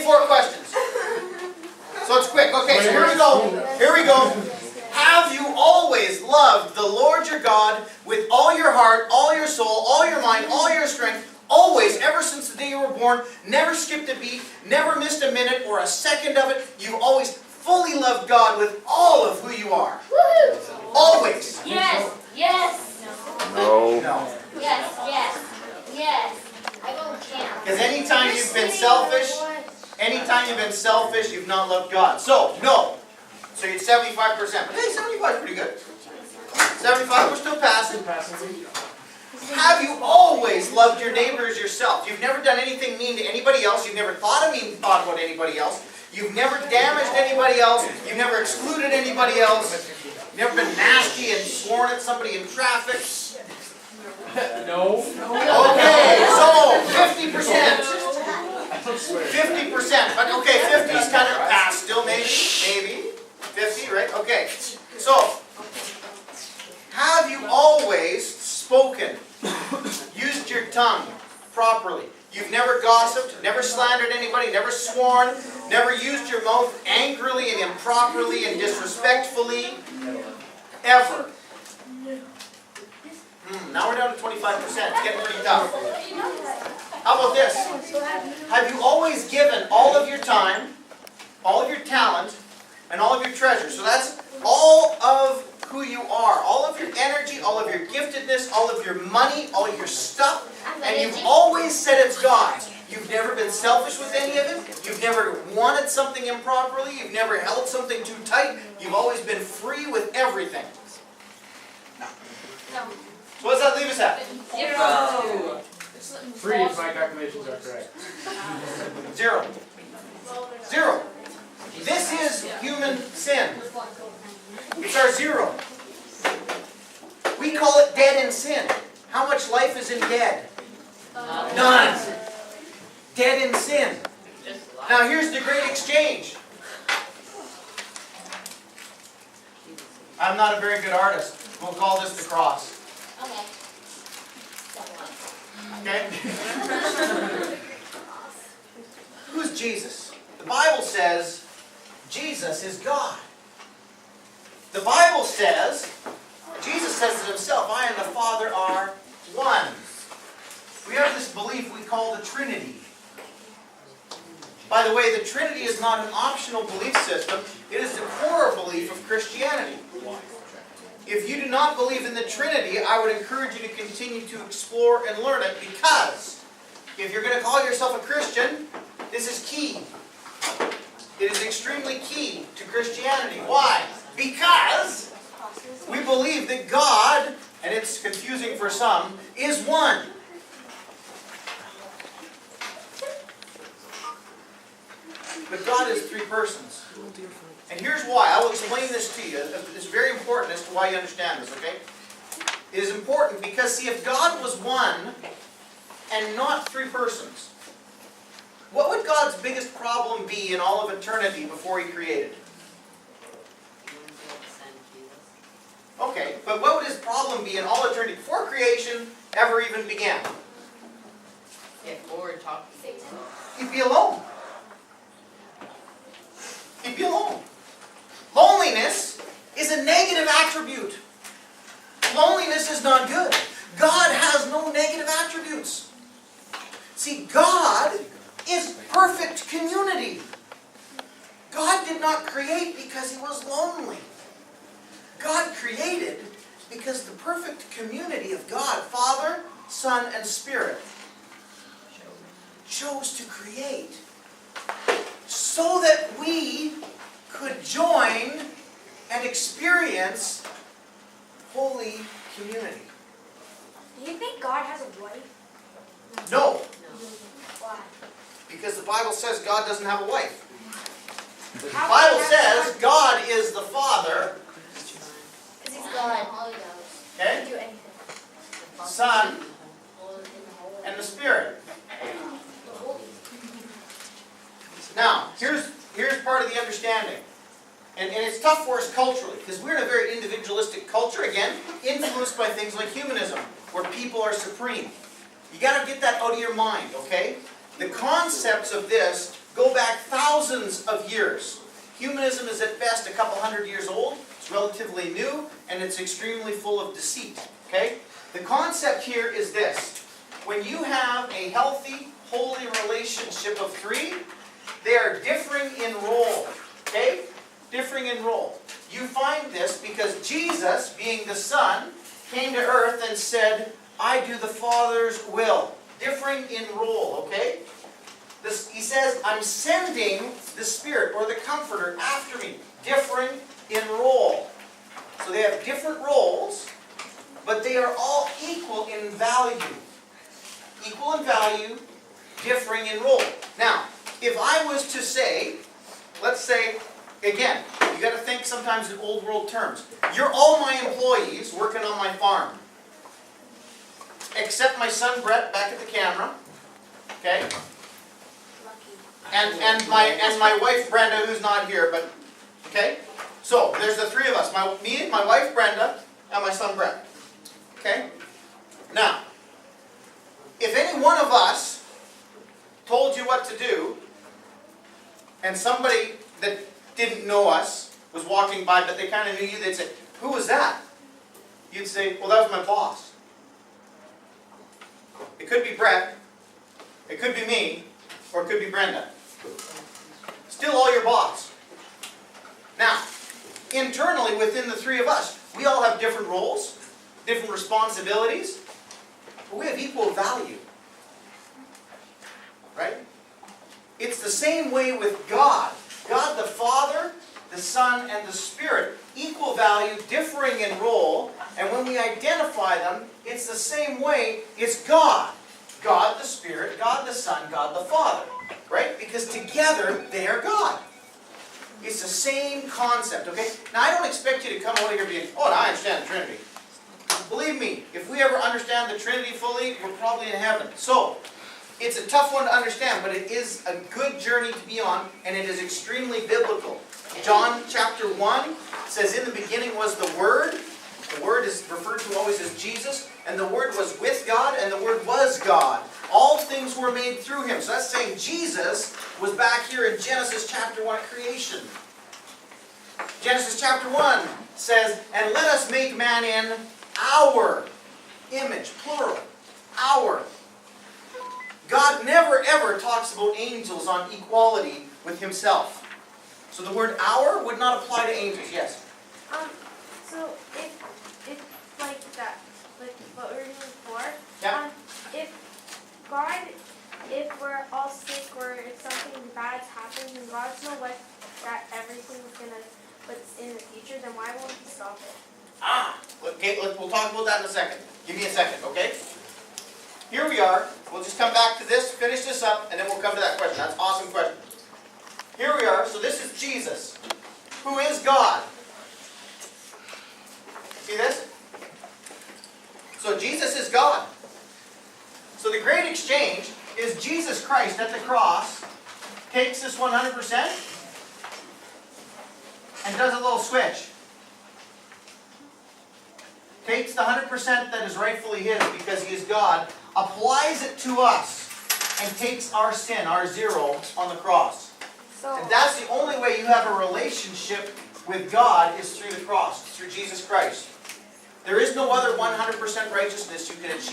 4 questions. So it's quick. Okay, so here we go. Here we go. Have you always loved the Lord your God with all your heart, all your soul, all your mind, all your strength, always, ever since the day you were born, never skipped a beat, never missed a minute or a second of it? You've always fully loved God with all of who you are. Always. Yes. Yes. No. No. Yes. Yes. Yes. I don't care. Because anytime you've been selfish, you've not loved God. So, no. So you're 75%. But hey, 75 is pretty good. 75, we're still passing. Have you always loved your neighbor as yourself? You've never done anything mean to anybody else. You've never thought a mean thought about anybody else. You've never damaged anybody else. You've never excluded anybody else. You've never been nasty and sworn at somebody in traffic. No. Okay, so 50%. 50%. But okay, 50 is kind of past still, maybe. 50, right? Okay. So, have you always spoken, used your tongue properly? You've never gossiped, never slandered anybody, never sworn, never used your mouth angrily and improperly and disrespectfully, ever. Now we're down to 25%. It's getting pretty tough. How about this? Have you always given all of your time, all of your talent, and all of your treasure? So that's all of who you are. All of your energy, all of your giftedness, all of your money, all of your stuff. And you've always said it's God's. You've never been selfish with any of it. You've never wanted something improperly. You've never held something too tight. You've always been free with everything. No. So what does that leave us at? 0. 3 if my calculations are correct. 0. 0. This is human sin. It's our 0. We call it dead in sin. How much life is in dead? None. Dead in sin. Now here's the great exchange. I'm not a very good artist. We'll call this the cross. Okay. Okay? Who's Jesus? The Bible says Jesus is God. The Bible says, Jesus says it himself, I and the Father are one. We have this belief we call the Trinity. By the way, the Trinity is not an optional belief system. It is the core belief of Christianity. If you do not believe in the Trinity, I would encourage you to continue to explore and learn it, because if you're going to call yourself a Christian, this is key. It is extremely key to Christianity. Why? Because we believe that God, and it's confusing for some, is one. But God is 3 persons. And here's why. I will explain this to you. It's very important as to why you understand this, okay? It is important because, see, if God was one and not 3 persons, what would God's biggest problem be in all of eternity before He created? Okay, but what would His problem be in all eternity before creation ever even began? He'd be alone. He'd be alone. Loneliness is a negative attribute. Loneliness is not good. God has no negative attributes. See, God is perfect community. God did not create because He was lonely. God created because the perfect community of God, Father, Son, and Spirit, chose to create so that we could join and experience holy community. Do you think God has a wife? No, Why? because the Bible says God doesn't have a wife. The How Bible can he have says God is the Father, Because he's God. He okay, can do anything. Son, and the Spirit. Now, here's part of the understanding. And it's tough for us culturally, because we're in a very individualistic culture, again, influenced by things like humanism, where people are supreme. You got to get that out of your mind, okay? The concepts of this go back thousands of years. Humanism is at best a couple hundred years old. It's relatively new, and it's extremely full of deceit. Okay? The concept here is this. When you have a healthy, holy relationship of three, they are differing in role. Okay? Differing in role. You find this because Jesus, being the Son, came to earth and said, I do the Father's will. Differing in role, okay? He says, I'm sending the Spirit or the Comforter after me. Differing in role. So they have different roles, but they are all equal in value. Equal in value, differing in role. Now, if I was to say, let's say, again, you got to think sometimes in old world terms. You're all my employees working on my farm. Except my son Brett back at the camera. Okay? And my wife Brenda, who's not here, but okay? So there's the three of us. Me, my wife Brenda, and my son Brett. Okay? Now, if any one of us told you what to do, and somebody that didn't know us was walking by, but they kind of knew you, they'd say, who was that? You'd say, well, that was my boss. It could be Brett, it could be me, or it could be Brenda. Still all your boss. Now, internally within the three of us, we all have different roles, different responsibilities, but we have equal value. Right? It's the same way with God. God the Father, the Son, and the Spirit. Equal value, differing in role, and when we identify them, it's the same way. It's God. God the Spirit, God the Son, God the Father. Right? Because together, they are God. It's the same concept, okay? Now, I don't expect you to come out here being, oh, I understand the Trinity. Believe me, if we ever understand the Trinity fully, we're probably in heaven. So, it's a tough one to understand, but it is a good journey to be on, and it is extremely biblical. John chapter 1 says, in the beginning was the Word. The Word is referred to always as Jesus. And the Word was with God, and the Word was God. All things were made through Him. So that's saying Jesus was back here in Genesis chapter 1 at creation. Genesis chapter 1 says, and let us make man in our image, plural. Our. God never ever talks about angels on equality with Himself. So the word our would not apply to angels. Yes? So if like that, like what we were doing before, Yeah. if we're all sick or if something bad's happened and God's know what that everything's what's in the future, then why won't He stop it? Okay, we'll talk about that in a second. Give me a second, okay? Here we are. We'll just come back to this, finish this up, and then we'll come to that question. That's an awesome question. Here we are. So this is Jesus, who is God. See this? So Jesus is God. So the great exchange is Jesus Christ at the cross takes this 100% and does a little switch. Takes the 100% that is rightfully His because He is God, applies it to us, and takes our sin, our zero, on the cross. And that's the only way you have a relationship with God is through the cross, through Jesus Christ. There is no other 100% righteousness you can achieve.